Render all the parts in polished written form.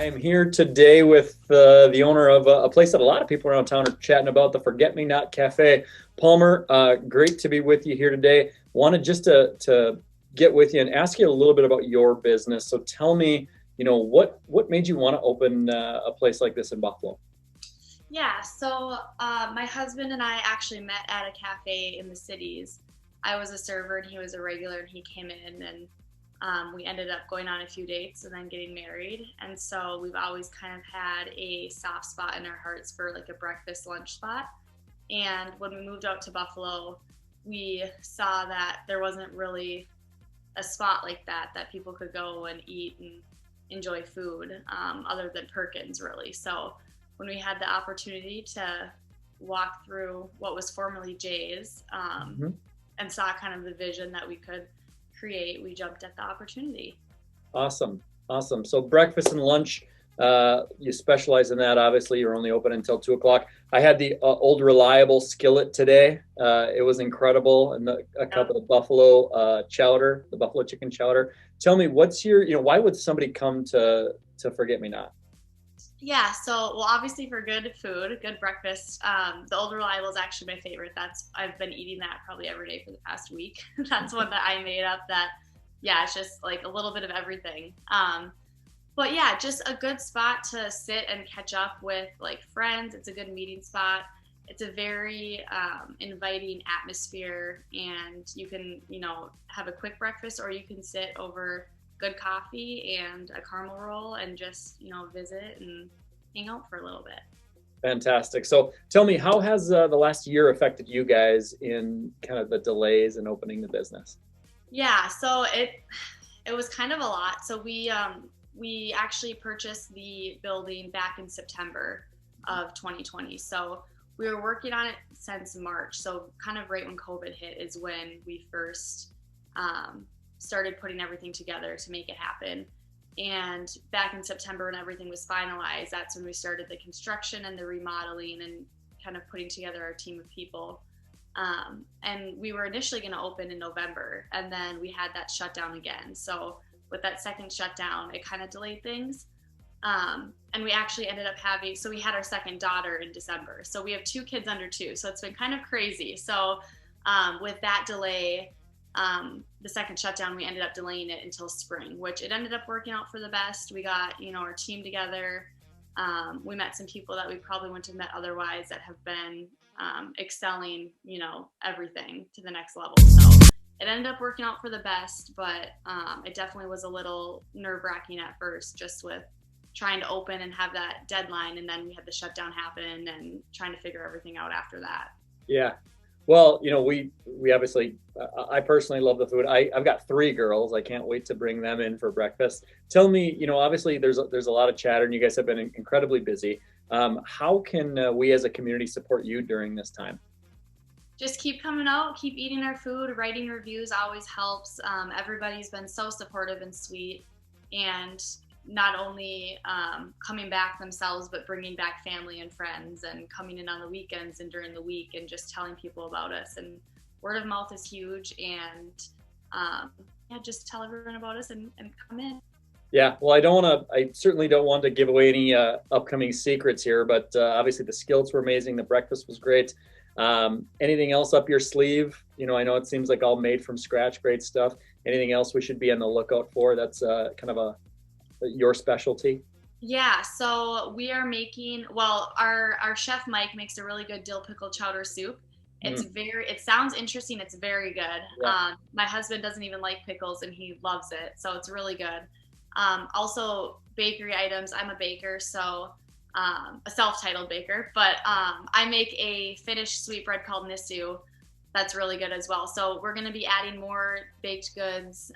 am here today with the owner of a place that a lot of people around town are chatting about, the Forget Me Not Cafe. Palmer, great to be with you here today. Wanted just to get with you and ask you a little bit about your business. So tell me, what made you want to open a place like this in Buffalo? Yeah, so my husband and I actually met at a cafe in the cities. I was a server and he was a regular, and he came in and we ended up going on a few dates and then getting married. And so we've always kind of had a soft spot in our hearts for like a breakfast lunch spot. And when we moved out to Buffalo, we saw that there wasn't really a spot like that people could go and eat and enjoy food, other than Perkins, really. So when we had the opportunity to walk through what was formerly Jay's, Mhm. and saw kind of the vision that we could create, we jumped at the opportunity. Awesome. Awesome. So breakfast and lunch, you specialize in that. Obviously, you're only open until 2 o'clock. I had the old reliable skillet today. It was incredible. And a cup of the buffalo chowder, the buffalo chicken chowder. Tell me, what's why would somebody come to Forget Me Not? Yeah, so well, obviously for good food, good breakfast, the Old Reliable is actually my favorite. I've been eating that probably every day for the past week. That's one that I made up. That yeah, it's just like a little bit of everything. But yeah, just a good spot to sit and catch up with like friends. It's a good meeting spot. It's a very inviting atmosphere, and you can have a quick breakfast, or you can sit over good coffee and a caramel roll and just visit and hang out for a little bit. Fantastic. So tell me, how has the last year affected you guys in kind of the delays in opening the business? Yeah, so it was kind of a lot. So we actually purchased the building back in September of 2020. So we were working on it since March. So kind of right when COVID hit is when we first started putting everything together to make it happen. And back in September, when everything was finalized, that's when we started the construction and the remodeling and kind of putting together our team of people. And we were initially going to open in November, and then we had that shutdown again. So with that second shutdown, it kind of delayed things. And we actually ended up so we had our second daughter in December. So we have 2 kids under 2. So it's been kind of crazy. So with that delay, the second shutdown, we ended up delaying it until spring, which it ended up working out for the best. We got, our team together. We met some people that we probably wouldn't have met otherwise that have been excelling, everything to the next level. So it ended up working out for the best, but it definitely was a little nerve-wracking at first, just with trying to open and have that deadline, and then we had the shutdown happen and trying to figure everything out after that. Yeah. Well, we obviously, I personally love the food. I've got 3 girls. I can't wait to bring them in for breakfast. Tell me, obviously there's a lot of chatter, and you guys have been incredibly busy. How can we as a community support you during this time? Just keep coming out, keep eating our food. Writing reviews always helps. Everybody's been so supportive and sweet, and not only coming back themselves, but bringing back family and friends, and coming in on the weekends and during the week, and just telling people about us. And word of mouth is huge. And yeah, just tell everyone about us and come in. Yeah, well, I certainly don't want to give away any upcoming secrets here, but obviously the skillets were amazing. The breakfast was great. Anything else up your sleeve? I know it seems like all made from scratch, great stuff. Anything else we should be on the lookout for that's kind of your specialty? Yeah, so we are making, well, our chef Mike makes a really good dill pickle chowder soup. Mm, It sounds interesting. It's very good. yeah, My husband doesn't even like pickles and he loves it. So it's really good. Also bakery items. I'm a baker, so a self-titled baker, but I make a Finnish sweetbread called Nisu. That's really good as well. So we're going to be adding more baked goods,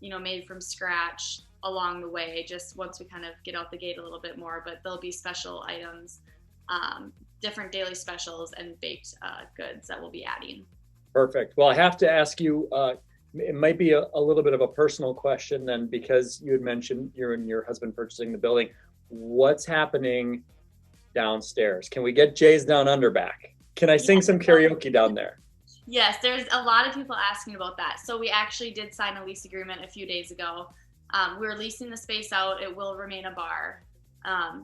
made from scratch along the way, just once we kind of get out the gate a little bit more. But there'll be special items, different daily specials, and baked goods that we'll be adding. perfect. Well, I have to ask you, it might be a little bit of a personal question then, because you had mentioned you and your husband purchasing the building. What's happening downstairs? Can we get Jay's Down Under back? Can I sing some Yeah. karaoke down there? Yes, there's a lot of people asking about that. So we actually did sign a lease agreement a few days ago. We're leasing the space out. It will remain a bar.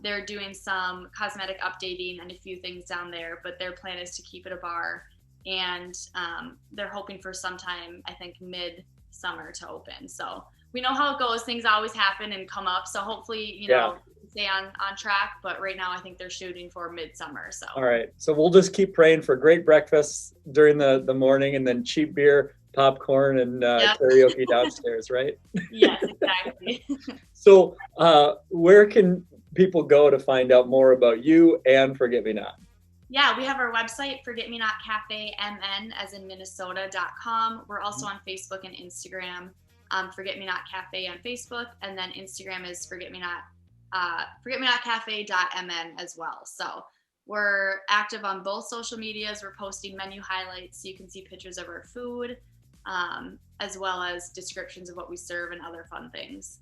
They're doing some cosmetic updating and a few things down there, but their plan is to keep it a bar. And they're hoping for sometime, I think, mid-summer to open. So we know how it goes. Things always happen and come up. So hopefully, you know, stay on track. But right now, I think they're shooting for midsummer. So all right. So we'll just keep praying for great breakfast during the morning, and then cheap beer, popcorn, and karaoke downstairs, right? Yes, exactly. So where can people go to find out more about you and Forget Me Not? Yeah, we have our website, Forget Me Not Cafe, MN, as in Minnesota.com. We're also on Facebook and Instagram, Forget Me Not Cafe on Facebook, and then Instagram is Forget Me Not Cafe.mn as well. So we're active on both social medias. We're posting menu highlights so you can see pictures of our food, as well as descriptions of what we serve and other fun things.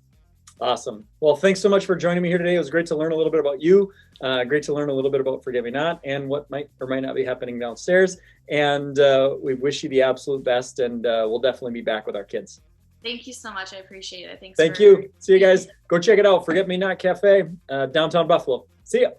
Awesome. Well, thanks so much for joining me here today. It was great to learn a little bit about you. Great to learn a little bit about Forget Me Not and what might or might not be happening downstairs. And we wish you the absolute best. And we'll definitely be back with our kids. Thank you so much. I appreciate it. Thank you. See you guys. Go check it out. Forget Me Not Cafe, downtown Buffalo. See ya.